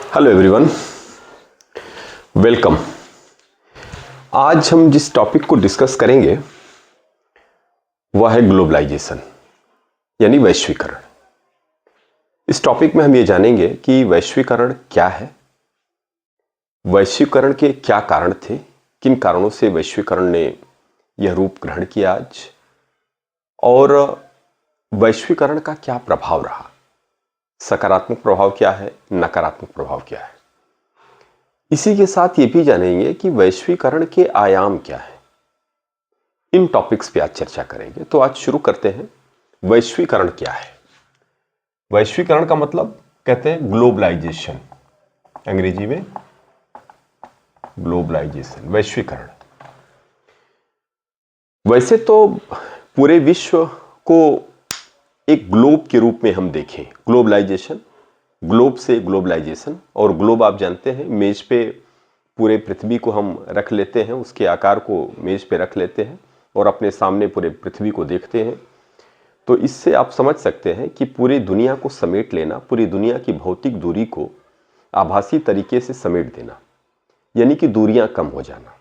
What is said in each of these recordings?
Hello everyone, welcome. आज हम जिस टॉपिक को डिस्कस करेंगे वह है ग्लोबलाइजेशन यानी वैश्वीकरण। इस टॉपिक में हम ये जानेंगे कि वैश्वीकरण क्या है, वैश्वीकरण के क्या कारण थे, किन कारणों से वैश्वीकरण ने यह रूप ग्रहण किया आज, और वैश्वीकरण का क्या प्रभाव रहा, सकारात्मक प्रभाव क्या है, नकारात्मक प्रभाव क्या है। इसी के साथ ये भी जानेंगे कि वैश्वीकरण के आयाम क्या है। इन टॉपिक्स पे आज चर्चा करेंगे। तो आज शुरू करते हैं। वैश्वीकरण क्या है? वैश्वीकरण का मतलब कहते हैं ग्लोबलाइजेशन, अंग्रेजी में ग्लोबलाइजेशन, वैश्वीकरण। वैसे तो पूरे विश्व को एक ग्लोब के रूप में हम देखें, ग्लोबलाइजेशन, ग्लोब से ग्लोबलाइजेशन, और ग्लोब आप जानते हैं मेज पे पूरे पृथ्वी को हम रख लेते हैं, उसके आकार को मेज पे रख लेते हैं और अपने सामने पूरे पृथ्वी को देखते हैं। तो इससे आप समझ सकते हैं कि पूरी दुनिया को समेट लेना, पूरी दुनिया की भौतिक दूरी को आभासी तरीके से समेट देना, यानी कि दूरियां कम हो जाना।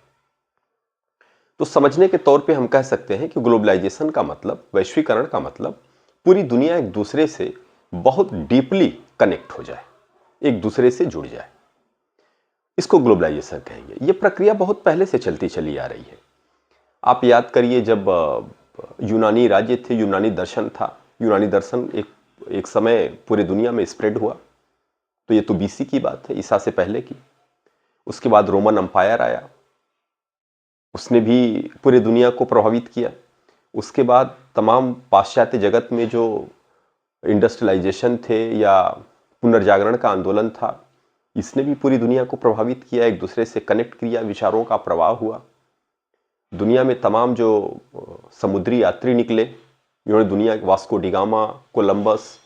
तो समझने के तौर पे हम कह सकते हैं कि ग्लोबलाइजेशन का मतलब, वैश्वीकरण का मतलब पूरी दुनिया एक दूसरे से बहुत डीपली कनेक्ट हो जाए, एक दूसरे से जुड़ जाए, इसको ग्लोबलाइजेशन कहेंगे। ये प्रक्रिया बहुत पहले से चलती चली आ रही है। आप याद करिए, जब यूनानी राज्य थे, यूनानी दर्शन था, यूनानी दर्शन एक समय पूरी दुनिया में स्प्रेड हुआ। तो ये तो बीसी की बात है, ईसा से पहले की। उसके बाद रोमन अंपायर आया, उसने भी पूरी दुनिया को प्रभावित किया। उसके बाद तमाम पाश्चात्य जगत में जो इंडस्ट्रियलाइजेशन थे या पुनर्जागरण का आंदोलन था, इसने भी पूरी दुनिया को प्रभावित किया, एक दूसरे से कनेक्ट किया, विचारों का प्रवाह हुआ। दुनिया में तमाम जो समुद्री यात्री निकले, इन्होंने दुनिया, वास्को डिगामा, कोलंबस,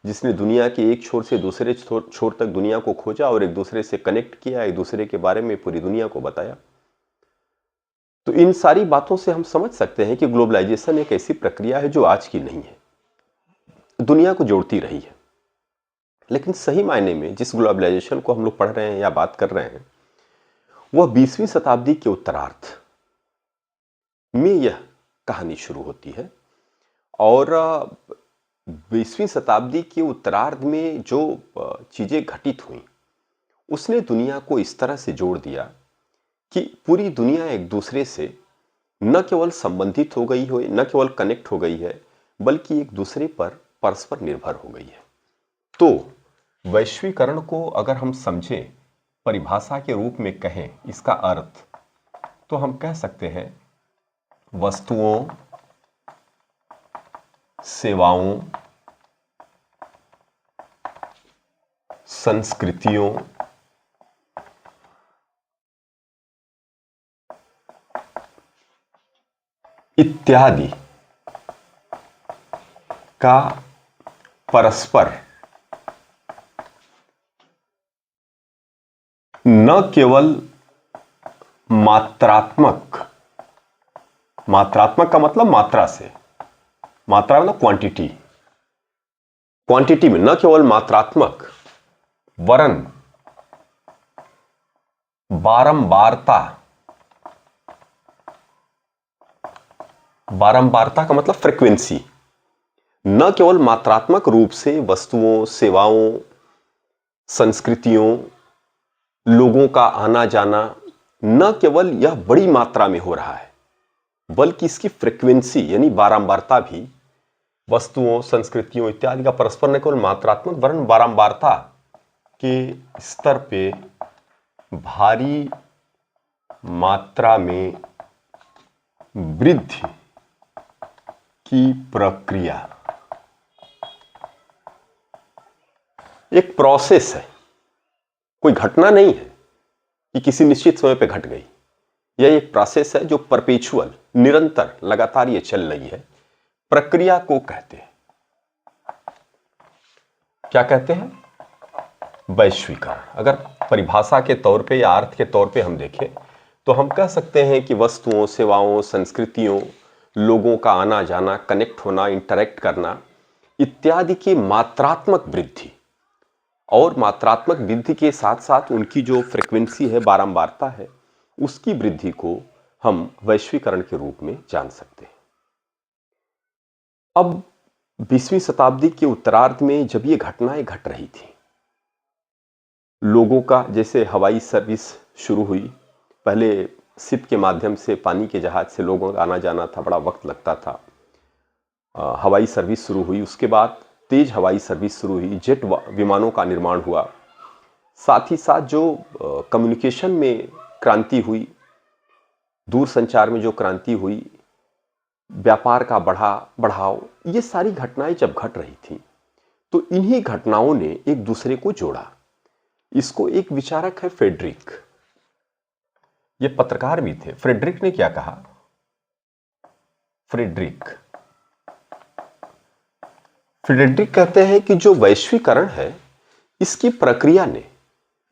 जिसने दुनिया के एक छोर से दूसरे छोर तक दुनिया को खोजा और एक दूसरे से कनेक्ट किया, एक दूसरे के बारे में पूरी दुनिया को बताया। तो इन सारी बातों से हम समझ सकते हैं कि ग्लोबलाइजेशन एक ऐसी प्रक्रिया है जो आज की नहीं है, दुनिया को जोड़ती रही है। लेकिन सही मायने में जिस ग्लोबलाइजेशन को हम लोग पढ़ रहे हैं या बात कर रहे हैं, वह 20वीं शताब्दी के उत्तरार्ध में यह कहानी शुरू होती है। और 20वीं शताब्दी के उत्तरार्ध में जो चीजें घटित हुई, उसने दुनिया को इस तरह से जोड़ दिया कि पूरी दुनिया एक दूसरे से न केवल संबंधित हो गई हो, न केवल कनेक्ट हो गई है, बल्कि एक दूसरे पर परस्पर निर्भर हो गई है। तो वैश्वीकरण को अगर हम समझें, परिभाषा के रूप में कहें इसका अर्थ, तो हम कह सकते हैं वस्तुओं, सेवाओं, संस्कृतियों, इत्यादि का परस्पर न केवल मात्रात्मक का मतलब मात्रा से, मात्रा मतलब क्वांटिटी, क्वांटिटी में न केवल मात्रात्मक वरन बारंबारता, बारंबारता का मतलब फ्रीक्वेंसी, न केवल मात्रात्मक रूप से वस्तुओं, सेवाओं, संस्कृतियों, लोगों का आना जाना, न केवल यह बड़ी मात्रा में हो रहा है, बल्कि इसकी फ्रीक्वेंसी यानी बारंबारता भी वस्तुओं, संस्कृतियों इत्यादि का परस्पर न केवल मात्रात्मक वरन बारंबारता के स्तर पे भारी मात्रा में वृद्धि की प्रक्रिया, एक प्रोसेस है, कोई घटना नहीं है कि किसी निश्चित समय पे घट गई। यह एक प्रोसेस है जो परपेचुअल, निरंतर, लगातार ये चल रही है। प्रक्रिया को कहते हैं, क्या कहते हैं? वैश्वीकरण। अगर परिभाषा के तौर पे या अर्थ के तौर पे हम देखें तो हम कह सकते हैं कि वस्तुओं, सेवाओं, संस्कृतियों, लोगों का आना जाना, कनेक्ट होना, इंटरेक्ट करना इत्यादि की मात्रात्मक वृद्धि और मात्रात्मक वृद्धि के साथ साथ उनकी जो फ्रिक्वेंसी है, बारंबारता है, उसकी वृद्धि को हम वैश्वीकरण के रूप में जान सकते हैं। अब 20वीं शताब्दी के उत्तरार्ध में जब ये घटनाएं घट रही थी, लोगों का जैसे हवाई सर्विस शुरू हुई, पहले शिप के माध्यम से, पानी के जहाज से लोगों का आना जाना था, बड़ा वक्त लगता था। हवाई सर्विस शुरू हुई, उसके बाद तेज हवाई सर्विस शुरू हुई, जेट विमानों का निर्माण हुआ। साथ ही साथ जो कम्युनिकेशन में क्रांति हुई, दूर संचार में जो क्रांति हुई, व्यापार का बढ़ाव, ये सारी घटनाएं जब घट रही थी तो इन्हीं घटनाओं ने एक दूसरे को जोड़ा। इसको एक विचारक है फ्रेडरिक, ये पत्रकार भी थे। फ्रेडरिक ने क्या कहा? फ्रेडरिक कहते हैं कि जो वैश्वीकरण है, इसकी प्रक्रिया ने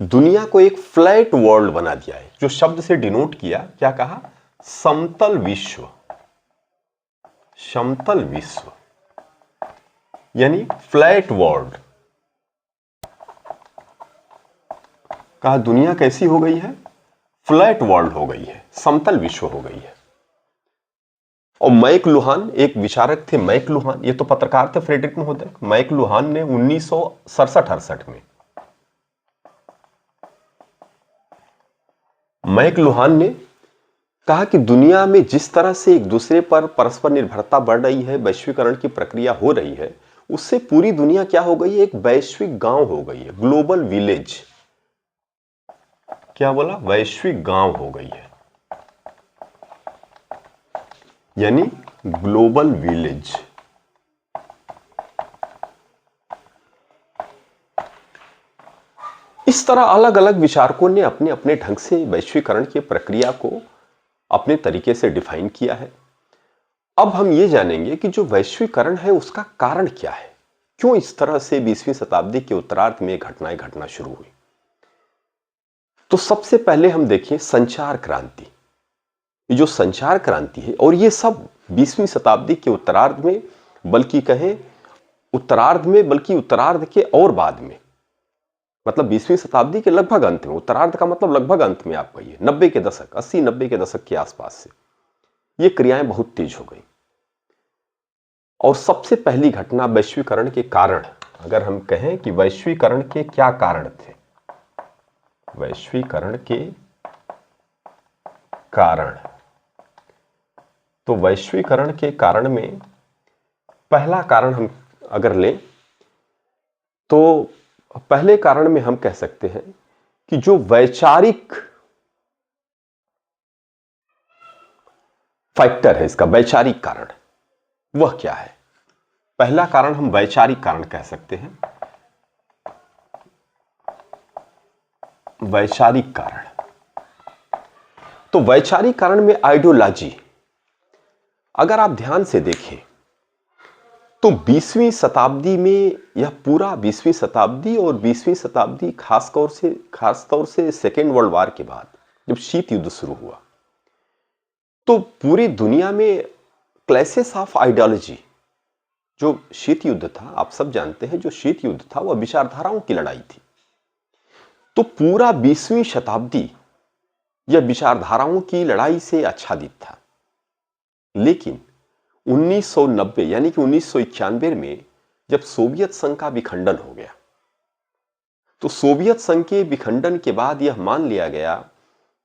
दुनिया को एक फ्लैट वर्ल्ड बना दिया है। जो शब्द से डिनोट किया, क्या कहा? समतल विश्व। समतल विश्व यानी फ्लैट वर्ल्ड। कहा दुनिया कैसी हो गई है? फ्लैट वर्ल्ड हो गई है, समतल विश्व हो गई है। और मैक लुहान एक विचारक थे, मैक लुहान, ये तो पत्रकार थे फ्रेडरिक महोदय। मैक लुहान ने 1967-68 में, मैक लुहान ने कहा कि दुनिया में जिस तरह से एक दूसरे पर परस्पर निर्भरता बढ़ रही है, वैश्वीकरण की प्रक्रिया हो रही है, उससे पूरी दुनिया क्या हो गई है? एक वैश्विक गांव हो गई है, ग्लोबल विलेज। क्या बोला? वैश्विक गांव हो गई है, यानी ग्लोबल विलेज। इस तरह अलग अलग विचारकों ने अपने अपने ढंग से वैश्वीकरण की प्रक्रिया को अपने तरीके से डिफाइन किया है। अब हम ये जानेंगे कि जो वैश्वीकरण है उसका कारण क्या है, क्यों इस तरह से 20वीं शताब्दी के उत्तरार्ध में घटनाएं घटना शुरू हुई। तो सबसे पहले हम देखें संचार क्रांति। ये जो संचार क्रांति है, और ये सब 20वीं शताब्दी के उत्तरार्ध में, बल्कि कहें उत्तरार्ध में, बल्कि उत्तरार्ध के और बाद में, मतलब 20वीं शताब्दी के लगभग अंत में, उत्तरार्ध का मतलब लगभग अंत में, आप कहिए 90 के दशक, 80-90 के दशक के आसपास से ये क्रियाएं बहुत तेज हो गई। और सबसे पहली घटना वैश्वीकरण के कारण, अगर हम कहें कि वैश्वीकरण के क्या कारण थे, वैश्वीकरण के कारण, तो वैश्वीकरण के कारण में पहला कारण हम अगर लें तो पहले कारण में हम कह सकते हैं कि जो वैचारिक फैक्टर है, इसका वैचारिक कारण, वह क्या है? पहला कारण हम वैचारिक कारण कह सकते हैं। वैचारिक कारण, तो वैचारिक कारण में आइडियोलॉजी, अगर आप ध्यान से देखें तो 20वीं शताब्दी में, यह पूरा 20वीं शताब्दी और 20वीं शताब्दी खासतौर से सेकेंड वर्ल्ड वॉर के बाद जब शीत युद्ध शुरू हुआ, तो पूरी दुनिया में क्लैशेस ऑफ आइडियोलॉजी, जो शीत युद्ध था, आप सब जानते हैं, जो शीत युद्ध था वह विचारधाराओं की लड़ाई थी। तो पूरा 20वीं शताब्दी यह विचारधाराओं की लड़ाई से आच्छादित था। लेकिन 1990 यानी कि 1991 में जब सोवियत संघ का विखंडन हो गया, तो सोवियत संघ के विखंडन के बाद यह मान लिया गया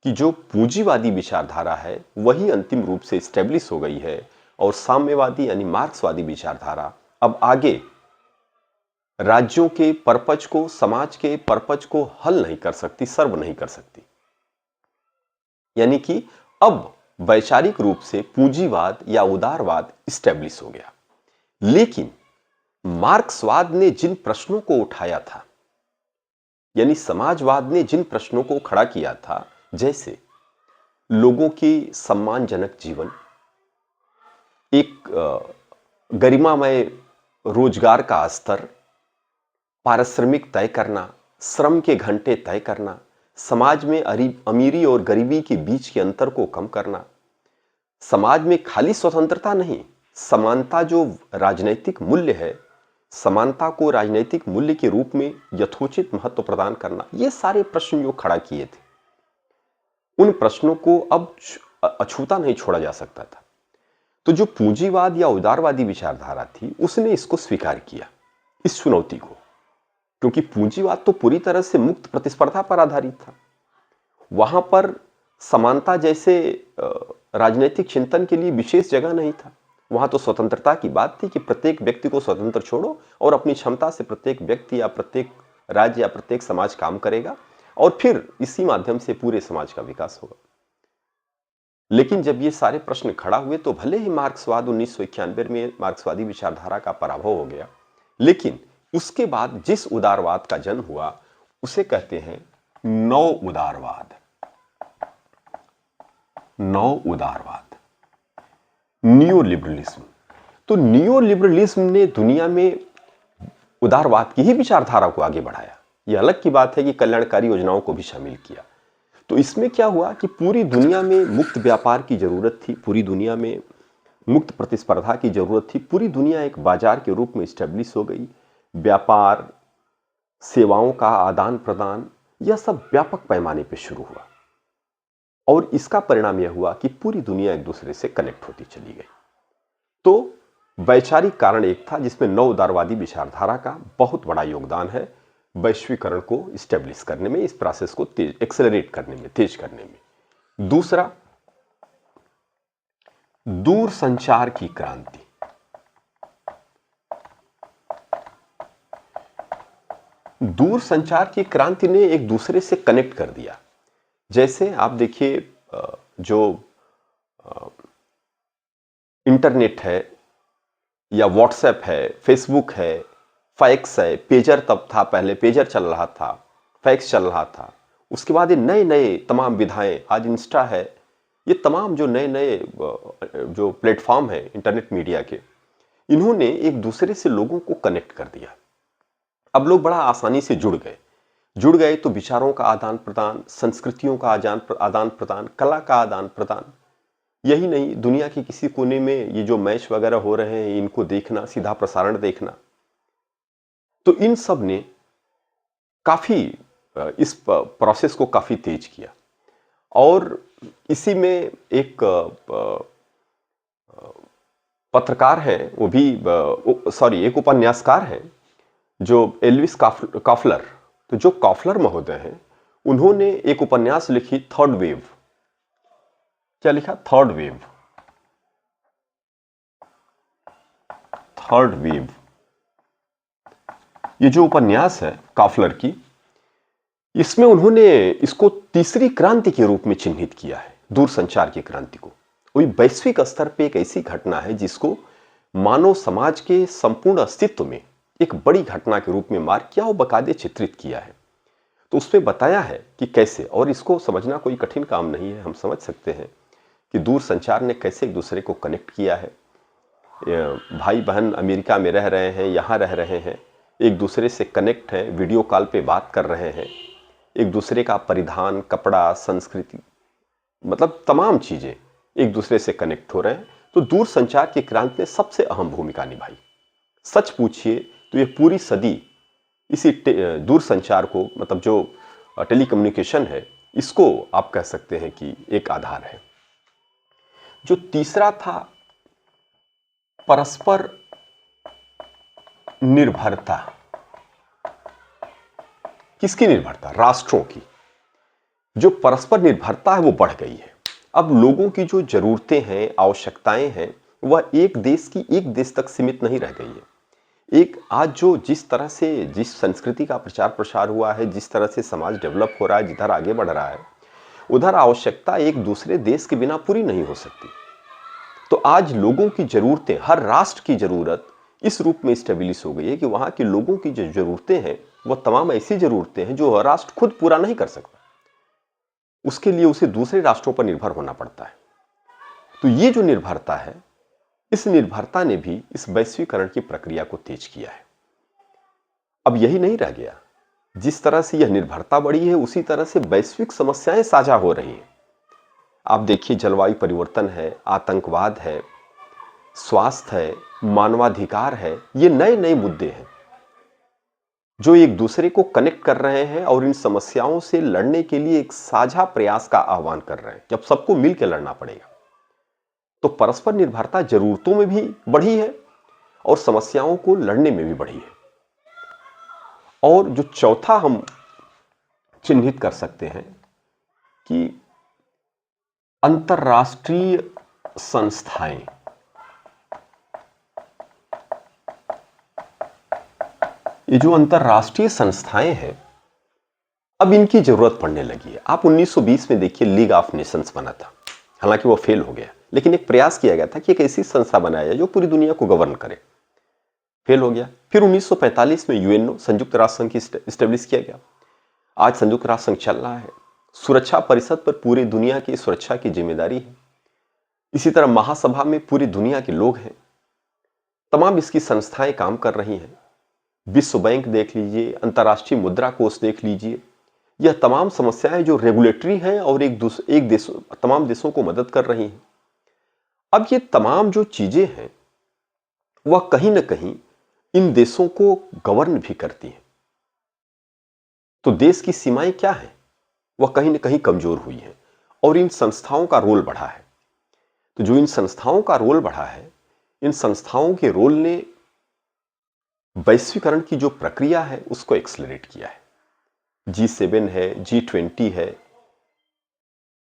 कि जो पूंजीवादी विचारधारा है वही अंतिम रूप से स्टैब्लिश हो गई है, और साम्यवादी यानी मार्क्सवादी विचारधारा अब आगे राज्यों के परपच को, समाज के परपच को हल नहीं कर सकती, सर्व नहीं कर सकती। यानी कि अब वैचारिक रूप से पूंजीवाद या उदारवाद स्टैब्लिश हो गया। लेकिन मार्क्सवाद ने जिन प्रश्नों को उठाया था, यानी समाजवाद ने जिन प्रश्नों को खड़ा किया था, जैसे लोगों की सम्मानजनक जीवन, एक गरिमामय रोजगार का स्तर, पारिश्रमिक तय करना, श्रम के घंटे तय करना, समाज में अमीरी और गरीबी के बीच के अंतर को कम करना, समाज में खाली स्वतंत्रता नहीं, समानता जो राजनैतिक मूल्य है, समानता को राजनीतिक मूल्य के रूप में यथोचित महत्व प्रदान करना, ये सारे प्रश्न जो खड़ा किए थे, उन प्रश्नों को अब अछूता नहीं छोड़ा जा सकता था। तो जो पूंजीवाद या उदारवादी विचारधारा थी, उसने इसको स्वीकार किया, इस चुनौती को, क्योंकि पूंजीवाद तो पूरी तरह से मुक्त प्रतिस्पर्धा पर आधारित था। वहां पर समानता जैसे राजनीतिक चिंतन के लिए विशेष जगह नहीं था। वहां तो स्वतंत्रता की बात थी कि प्रत्येक व्यक्ति को स्वतंत्र छोड़ो और अपनी क्षमता से प्रत्येक व्यक्ति या प्रत्येक राज्य या प्रत्येक समाज काम करेगा और फिर इसी माध्यम से पूरे समाज का विकास होगा। लेकिन जब ये सारे प्रश्न खड़ा हुए तो भले ही मार्क्सवाद 1991 में मार्क्सवादी विचारधारा का पराभव हो गया, लेकिन उसके बाद जिस उदारवाद का जन्म हुआ उसे कहते हैं नव उदारवाद। नव उदारवाद, नियो लिबरलिज्म। तो नियो लिबरलिज्म ने दुनिया में उदारवाद की ही विचारधारा को आगे बढ़ाया। यह अलग की बात है कि कल्याणकारी योजनाओं को भी शामिल किया। तो इसमें क्या हुआ कि पूरी दुनिया में मुक्त व्यापार की जरूरत थी, पूरी दुनिया में मुक्त प्रतिस्पर्धा की जरूरत थी, पूरी दुनिया एक बाजार के रूप में स्टैब्लिश हो गई। व्यापार, सेवाओं का आदान प्रदान, यह सब व्यापक पैमाने पर शुरू हुआ और इसका परिणाम यह हुआ कि पूरी दुनिया एक दूसरे से कनेक्ट होती चली गई। तो वैचारिक कारण एक था जिसमें नव उदारवादी विचारधारा का बहुत बड़ा योगदान है वैश्वीकरण को स्टेब्लिश करने में, इस प्रोसेस को एक्सेलरेट करने में, तेज करने में। दूसरा, दूरसंचार की क्रांति। दूरसंचार की क्रांति ने एक दूसरे से कनेक्ट कर दिया। जैसे आप देखिए, जो इंटरनेट है या व्हाट्सएप है, फेसबुक है, फैक्स है, पेजर तब था, पहले पेजर चल रहा था, फैक्स चल रहा था, उसके बाद ये नए नए तमाम विधाएं, आज इंस्टा है, ये तमाम जो नए नए जो प्लेटफॉर्म है इंटरनेट मीडिया के, इन्होंने एक दूसरे से लोगों को कनेक्ट कर दिया। अब लोग बड़ा आसानी से जुड़ गए तो विचारों का आदान प्रदान, संस्कृतियों का आदान प्रदान, कला का आदान प्रदान, यही नहीं, दुनिया के किसी कोने में ये जो मैच वगैरह हो रहे हैं इनको देखना, सीधा प्रसारण देखना, तो इन सब ने काफी इस प्रोसेस को काफी तेज किया। और इसी में एक पत्रकार है, वो भी एक उपन्यासकार है जो एल्विस कॉफलर। तो जो कॉफलर महोदय हैं, उन्होंने एक उपन्यास लिखी, थर्ड वेव। क्या लिखा? Third wave. थर्ड वेव, ये जो उपन्यास है कॉफलर की, इसमें उन्होंने इसको तीसरी क्रांति के रूप में चिन्हित किया है, दूरसंचार की क्रांति को। वही वैश्विक स्तर पे एक ऐसी घटना है जिसको मानव समाज के संपूर्ण अस्तित्व में एक बड़ी घटना के रूप में मार्क किया और बाकायदे चित्रित किया है। तो उसमें बताया है कि कैसे, और इसको समझना कोई कठिन काम नहीं है, हम समझ सकते हैं कि दूरसंचार ने कैसे एक दूसरे को कनेक्ट किया है। भाई बहन अमेरिका में रह रहे हैं, यहाँ रह रहे हैं, एक दूसरे से कनेक्ट हैं, वीडियो कॉल पे बात कर रहे हैं, एक दूसरे का परिधान, कपड़ा, संस्कृति, मतलब तमाम चीजें एक दूसरे से कनेक्ट हो रहे हैं। तो दूरसंचार की क्रांति ने सबसे अहम भूमिका निभाई। सच पूछिए तो ये पूरी सदी इसी दूरसंचार को, मतलब जो टेलीकम्युनिकेशन है, इसको आप कह सकते हैं कि एक आधार है। जो तीसरा था, परस्पर निर्भरता। किसकी निर्भरता? राष्ट्रों की। जो परस्पर निर्भरता है वो बढ़ गई है। अब लोगों की जो जरूरतें हैं, आवश्यकताएं हैं, वह एक देश तक सीमित नहीं रह गई है। एक आज जो जिस तरह से, जिस संस्कृति का प्रचार प्रसार हुआ है, जिस तरह से समाज डेवलप हो रहा है, जिधर आगे बढ़ रहा है, उधर आवश्यकता एक दूसरे देश के बिना पूरी नहीं हो सकती। तो आज लोगों की जरूरतें, हर राष्ट्र की जरूरत इस रूप में स्टेब्लिश हो गई है कि वहां के लोगों की जो जरूरतें हैं वह तमाम ऐसी जरूरतें हैं जो राष्ट्र खुद पूरा नहीं कर सकता। उसके लिए उसे दूसरे राष्ट्रों पर निर्भर होना पड़ता है। तो ये जो निर्भरता है, इस निर्भरता ने भी इस वैश्वीकरण की प्रक्रिया को तेज किया है। अब यही नहीं रह गया, जिस तरह से यह निर्भरता बढ़ी है उसी तरह से वैश्विक समस्याएं साझा हो रही हैं। आप देखिए, जलवायु परिवर्तन है, आतंकवाद है, स्वास्थ्य है, मानवाधिकार है, ये नए नए मुद्दे हैं जो एक दूसरे को कनेक्ट कर रहे हैं और इन समस्याओं से लड़ने के लिए एक साझा प्रयास का आह्वान कर रहे हैं। जब सबको मिलकर लड़ना पड़ेगा तो परस्पर निर्भरता जरूरतों में भी बढ़ी है और समस्याओं को लड़ने में भी बढ़ी है। और जो चौथा हम चिन्हित कर सकते हैं कि अंतर्राष्ट्रीय संस्थाएं, ये जो अंतर्राष्ट्रीय संस्थाएं हैं अब इनकी जरूरत पड़ने लगी है। आप 1920 में देखिए लीग ऑफ नेशंस बना था, हालांकि वो फेल हो गया, लेकिन एक प्रयास किया गया था कि एक ऐसी संस्था बनाया जाए जो पूरी दुनिया को गवर्न करे। फेल हो गया। फिर 1945 में यूएनओ, संयुक्त राष्ट्र संघ की स्टेब्लिश किया गया। आज संयुक्त राष्ट्र संघ चल रहा है। सुरक्षा परिषद पर पूरी दुनिया की सुरक्षा की जिम्मेदारी है। इसी तरह महासभा में पूरी दुनिया के लोग हैं। तमाम इसकी संस्थाएं काम कर रही हैं। विश्व बैंक देख लीजिए, अंतर्राष्ट्रीय मुद्रा कोष देख लीजिए, यह तमाम समस्याएं जो रेगुलेटरी हैं और तमाम देशों को मदद कर रही हैं। अब ये तमाम जो चीजें हैं वह कहीं ना कहीं इन देशों को गवर्न भी करती हैं। तो देश की सीमाएं क्या हैं, वह कहीं ना कहीं कमजोर हुई हैं और इन संस्थाओं का रोल बढ़ा है। तो जो इन संस्थाओं का रोल बढ़ा है, इन संस्थाओं के रोल ने वैश्वीकरण की जो प्रक्रिया है उसको एक्सेलरेट किया है। G7 है, G20 है,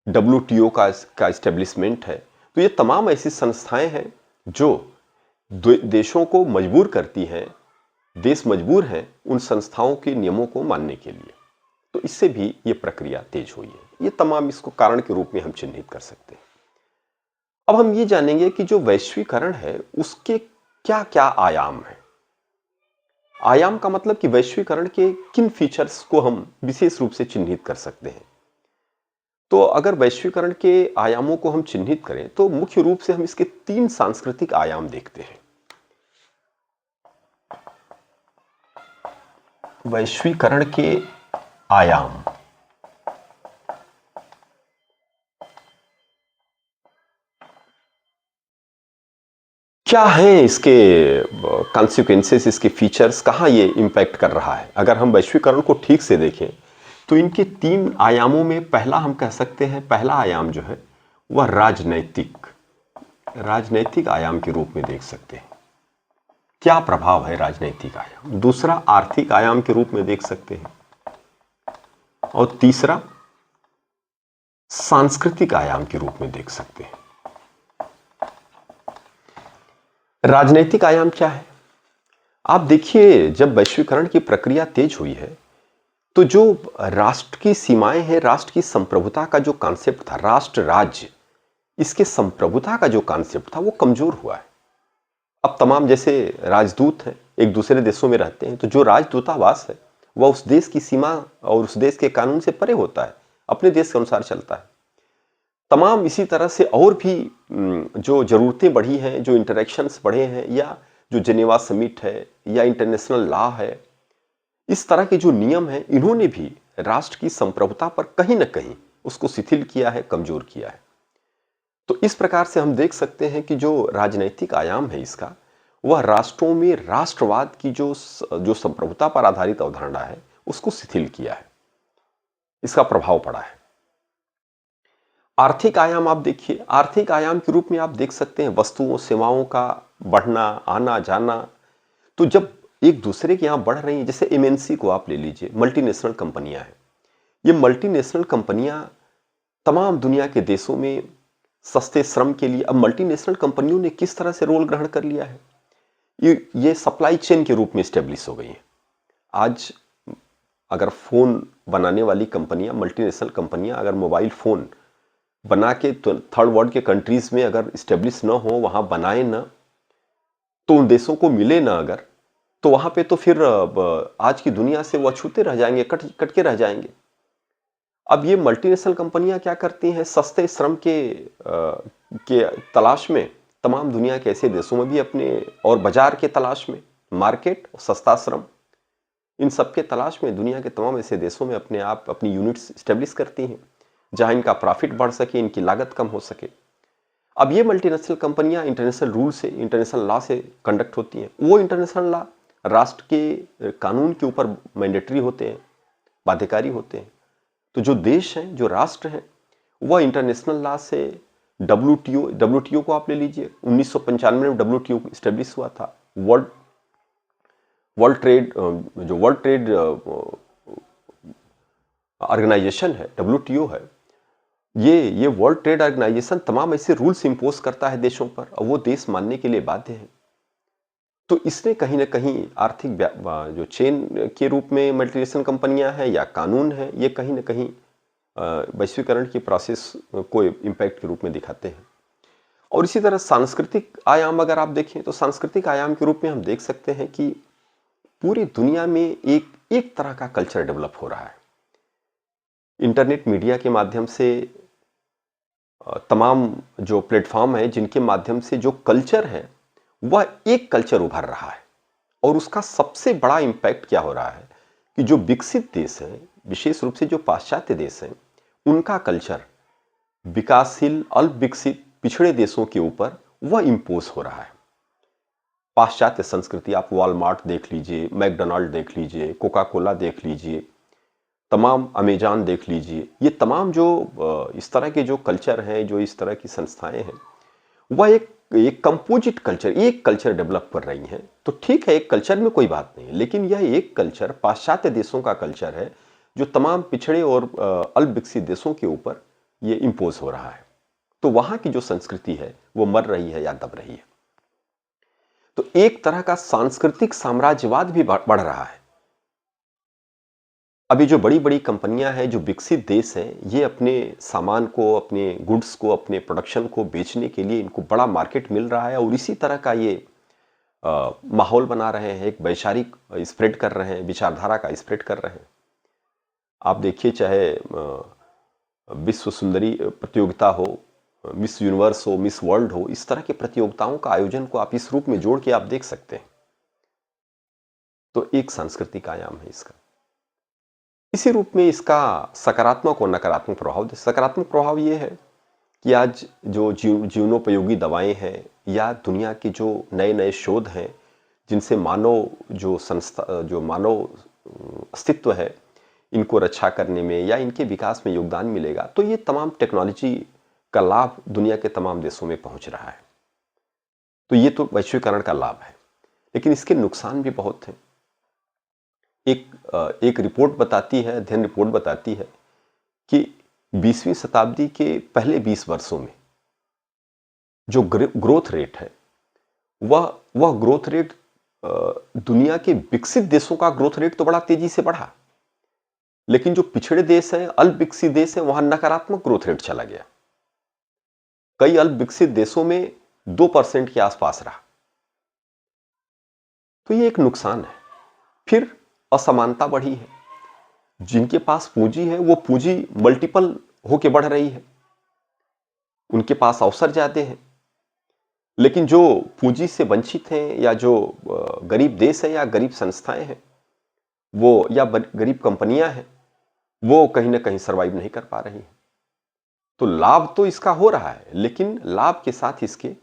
WTO का एस्टेब्लिशमेंट है। तो ये तमाम ऐसी संस्थाएं हैं जो देशों को मजबूर करती हैं, देश मजबूर हैं उन संस्थाओं के नियमों को मानने के लिए। तो इससे भी ये प्रक्रिया तेज हुई है। ये तमाम इसको कारण के रूप में हम चिन्हित कर सकते हैं। अब हम ये जानेंगे कि जो वैश्वीकरण है उसके क्या क्या आयाम हैं। आयाम का मतलब कि वैश्वीकरण के किन फीचर्स को हम विशेष रूप से चिन्हित कर सकते हैं। तो अगर वैश्वीकरण के आयामों को हम चिन्हित करें तो मुख्य रूप से हम इसके 3 सांस्कृतिक आयाम देखते हैं। वैश्वीकरण के आयाम क्या है, इसके कॉन्सिक्वेंसेस, इसके फीचर्स, कहां ये इंपैक्ट कर रहा है। अगर हम वैश्वीकरण को ठीक से देखें तो इनके 3 आयामों में पहला हम कह सकते हैं, पहला आयाम जो है वह राजनैतिक आयाम के रूप में देख सकते हैं। क्या प्रभाव है राजनैतिक आयाम। दूसरा आर्थिक आयाम के रूप में देख सकते हैं और तीसरा सांस्कृतिक आयाम के रूप में देख सकते हैं। राजनैतिक आयाम क्या है। आप देखिए, जब वैश्वीकरण की प्रक्रिया तेज हुई है तो जो राष्ट्र की सीमाएं हैं, राष्ट्र की संप्रभुता का जो कॉन्सेप्ट था, राष्ट्र राज्य, इसके संप्रभुता का जो कॉन्सेप्ट था वो कमजोर हुआ है। अब तमाम जैसे राजदूत हैं, एक दूसरे देशों में रहते हैं, तो जो राजदूतावास है वह उस देश की सीमा और उस देश के कानून से परे होता है, अपने देश के अनुसार चलता है। तमाम इसी तरह से और भी जो जरूरतें बढ़ी हैं, जो इंटरेक्शंस बढ़े हैं, या जो जेनेवा समिट है या इंटरनेशनल लॉ है, इस तरह के जो नियम हैं, इन्होंने भी राष्ट्र की संप्रभुता पर कहीं ना कहीं उसको शिथिल किया है, कमजोर किया है। तो इस प्रकार से हम देख सकते हैं कि जो राजनैतिक आयाम है इसका, वह राष्ट्रों में राष्ट्रवाद की जो संप्रभुता पर आधारित अवधारणा है उसको शिथिल किया है, इसका प्रभाव पड़ा है। आर्थिक आयाम आप देखिए, आर्थिक आयाम के रूप में आप देख सकते हैं वस्तुओं सेवाओं का बढ़ना, आना जाना। तो जब एक दूसरे के यहां बढ़ रही है, जैसे एमएनसी को आप ले लीजिए, मल्टीनेशनल कंपनियां हैं। ये मल्टीनेशनल कंपनियां तमाम दुनिया के देशों में सस्ते श्रम के लिए, अब मल्टीनेशनल कंपनियों ने किस तरह से रोल ग्रहण कर लिया है, ये सप्लाई चेन के रूप में स्टेब्लिश हो गई है। आज अगर फोन बनाने वाली कंपनियां, मल्टीनेशनल कंपनियां अगर मोबाइल फोन बना के थर्ड वर्ल्ड के कंट्रीज में अगर स्टेब्लिश ना हो, वहां बनाए ना, तो उन देशों को मिले ना अगर, तो वहां पे तो फिर आज की दुनिया से वो अछूते रह जाएंगे, कट के रह जाएंगे। अब ये मल्टीनेशनल कंपनियां क्या करती हैं, सस्ते श्रम के तलाश में तमाम दुनिया के ऐसे देशों में भी अपने, और बाजार के तलाश में, मार्केट, सस्ता श्रम, इन सब के तलाश में दुनिया के तमाम ऐसे देशों में अपने आप अपनी यूनिट्स स्टेब्लिश करती हैं जहां इनका प्रॉफिट बढ़ सके, इनकी लागत कम हो सके। अब ये मल्टीनेशनल कंपनियां इंटरनेशनल रूल से, इंटरनेशनल लॉ से कंडक्ट होती हैं। वो इंटरनेशनल लॉ राष्ट्र के कानून के ऊपर मैंडेटरी होते हैं, बाध्यकारी होते हैं। तो जो देश हैं, जो राष्ट्र हैं, वह इंटरनेशनल लॉ से डब्ल्यूटीओ को आप ले लीजिए, 1995 में डब्ल्यूटीओ स्टेब्लिश हुआ था। वर्ल्ड ट्रेड ऑर्गेनाइजेशन है, डब्ल्यूटीओ है, ये वर्ल्ड ट्रेड ऑर्गेनाइजेशन तमाम ऐसे रूल्स इंपोज करता है देशों पर, और वो देश मानने के लिए बाध्य है। तो इसने कहीं ना कहीं आर्थिक जो चेन के रूप में मल्टीनेशनल कंपनियां हैं या कानून है, ये कहीं ना कहीं वैश्वीकरण की प्रोसेस को इम्पैक्ट के रूप में दिखाते हैं। और इसी तरह सांस्कृतिक आयाम अगर आप देखें तो सांस्कृतिक आयाम के रूप में हम देख सकते हैं कि पूरी दुनिया में एक तरह का कल्चर डेवलप हो रहा है। इंटरनेट मीडिया के माध्यम से तमाम जो प्लेटफॉर्म है, जिनके माध्यम से जो कल्चर है वह एक कल्चर उभर रहा है। और उसका सबसे बड़ा इम्पैक्ट क्या हो रहा है कि जो विकसित देश हैं, विशेष रूप से जो पाश्चात्य देश हैं, उनका कल्चर विकासशील, अल्प विकसित, पिछड़े देशों के ऊपर वह इंपोज हो रहा है। पाश्चात्य संस्कृति, आप वॉलमार्ट देख लीजिए, मैकडोनाल्ड देख लीजिए, कोका कोला देख लीजिए, तमाम अमेजॉन देख लीजिए, ये तमाम जो इस तरह के जो कल्चर हैं, जो इस तरह की संस्थाएं हैं, वह एक कंपोजिट कल्चर, एक कल्चर डेवलप कर रही हैं। तो ठीक है, एक कल्चर में कोई बात नहीं, लेकिन यह एक कल्चर पाश्चात्य देशों का कल्चर है जो तमाम पिछड़े और अल्प विकसित देशों के ऊपर ये इंपोज हो रहा है। तो वहां की जो संस्कृति है वो मर रही है या दब रही है। तो एक तरह का सांस्कृतिक साम्राज्यवाद भी बढ़ रहा है। अभी जो बड़ी बड़ी कंपनियां हैं, जो विकसित देश हैं, ये अपने सामान को, अपने गुड्स को, अपने प्रोडक्शन को बेचने के लिए इनको बड़ा मार्केट मिल रहा है, और इसी तरह का ये माहौल बना रहे हैं, एक वैचारिक स्प्रेड कर रहे हैं, विचारधारा का स्प्रेड कर रहे हैं। आप देखिए, चाहे विश्व सुंदरी प्रतियोगिता हो, मिस यूनिवर्स हो, मिस वर्ल्ड हो, इस तरह की प्रतियोगिताओं का आयोजन को आप इस रूप में जोड़ के आप देख सकते हैं। तो एक सांस्कृतिक आयाम है इसका। इसी रूप में इसका सकारात्मक और नकारात्मक प्रभाव, सकारात्मक प्रभाव ये है कि आज जो जीवनोपयोगी दवाएं हैं, या दुनिया के जो नए नए शोध हैं, जिनसे मानव जो मानव अस्तित्व है, इनको रक्षा करने में या इनके विकास में योगदान मिलेगा, तो ये तमाम टेक्नोलॉजी का लाभ दुनिया के तमाम देशों में पहुंच रहा है। तो ये तो वैश्वीकरण का लाभ है, लेकिन इसके नुकसान भी बहुत हैं। एक रिपोर्ट बताती है, अध्ययन रिपोर्ट बताती है कि 20वीं शताब्दी के पहले 20 वर्षों में जो ग्रोथ रेट है, वह ग्रोथ रेट, दुनिया के विकसित देशों का ग्रोथ रेट तो बड़ा तेजी से बढ़ा, लेकिन जो पिछड़े देश हैं, अल्प विकसित देश हैं, वहां नकारात्मक ग्रोथ रेट चला गया। कई अल्प विकसित देशों में 2% के आसपास रहा। तो ये एक नुकसान है। फिर असमानता बढ़ी है। जिनके पास पूंजी है, वो पूंजी मल्टीपल होके बढ़ रही है, उनके पास अवसर ज्यादा हैं। लेकिन जो पूंजी से वंचित हैं, या जो गरीब देश है, या गरीब संस्थाएं हैं, वो, या गरीब कंपनियां हैं, वो कहीं ना कहीं सर्वाइव नहीं कर पा रही हैं। तो लाभ तो इसका हो रहा है, लेकिन लाभ के साथ इसके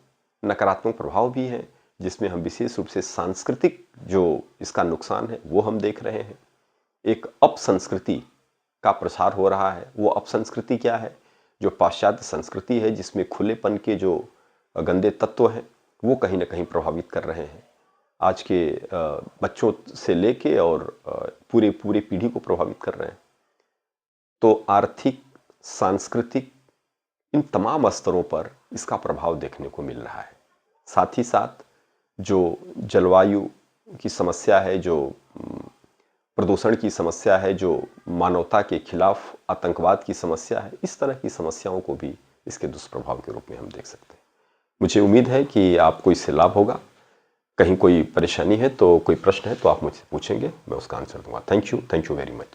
नकारात्मक प्रभाव भी हैं, जिसमें हम विशेष रूप से सांस्कृतिक जो इसका नुकसान है वो हम देख रहे हैं। एक अपसंस्कृति का प्रसार हो रहा है। वो अपसंस्कृति क्या है? जो पाश्चात्य संस्कृति है, जिसमें खुलेपन के जो गंदे तत्व हैं, वो कहीं ना कहीं प्रभावित कर रहे हैं आज के बच्चों से लेके, और पूरे पीढ़ी को प्रभावित कर रहे हैं। तो आर्थिक, सांस्कृतिक, इन तमाम स्तरों पर इसका प्रभाव देखने को मिल रहा है। साथ ही साथ जो जलवायु की समस्या है, जो प्रदूषण की समस्या है, जो मानवता के खिलाफ आतंकवाद की समस्या है, इस तरह की समस्याओं को भी इसके दुष्प्रभाव के रूप में हम देख सकते हैं। मुझे उम्मीद है कि आपको इससे लाभ होगा। कहीं कोई परेशानी है तो, कोई प्रश्न है तो आप मुझसे पूछेंगे, मैं उसका आंसर दूंगा। Thank you very much.